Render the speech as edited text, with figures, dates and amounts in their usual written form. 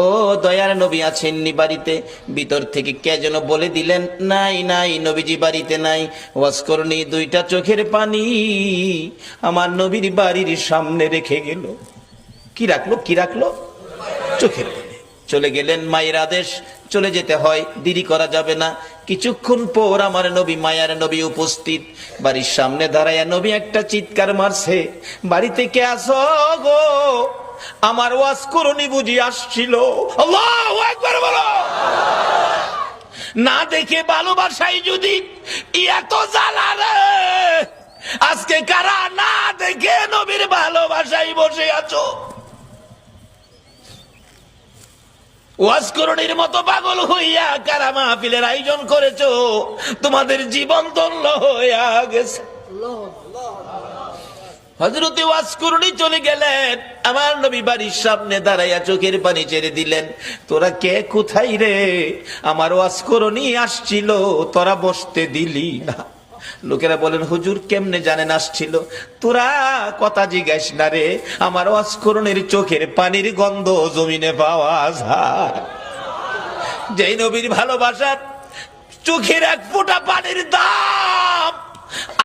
ও দয়ার নবী আছেননি বাড়িতে? ভিতর থেকে কে যেন বলে দিলেন, নাই নাই, নবীজি বাড়িতে নাই। ওয়াজ করনি, দুইটা চোখের পানি আমার নবীর বাড়ির সামনে রেখে গেল। কি রাখলো? কি রাখলো? চোখের পানি। চলে গেলেন, মায়ের আদেশ, চলে যেতে হয়, দেরি করা যাবে না। কিছুক্ষণ পর আমার নবী, মায়ার নবী উপস্থিত। বাড়ির সামনে দাঁড়ায় নবী একটা চিৎকার মারছে, বাড়িতে কে আসো গো? আমার ওয়াজ করনি বুঝি আসছিল? আল্লাহু আকবার বলো। না দেখে ভালোবাসাই যদি এত জ্বালা রে, আজকে কারা না দেখে নবীর ভালোবাসাই বসে আছো? ওয়াজ করণীর মতো পাগল হইয়া কারা মাহফিলের আয়োজন করেছো? তোমাদের জীবন ধন্য হইয়া গেছে। হযরতে ওয়াজ করণী চলে গেলেন, আমার নবী বাড়ির সামনে দাঁড়াইয়া চোখের পানি ছেড়ে দিলেন। তোরা কে, কোথায় রে? আমার ওয়াজ করণী আসছিল, তোরা বসতে দিলি না। লোকেরা বলেন, হুজুর কেমনে জানেন আসছিল? তোরা কথা জিজ্ঞাস না রে, আমার ওয়াজ করণীর চোখের পানির গন্ধ জমিনে পাওয়া যায়। যেই নবীর ভালোবাসার চোখের এক ফোঁটা পানির দাম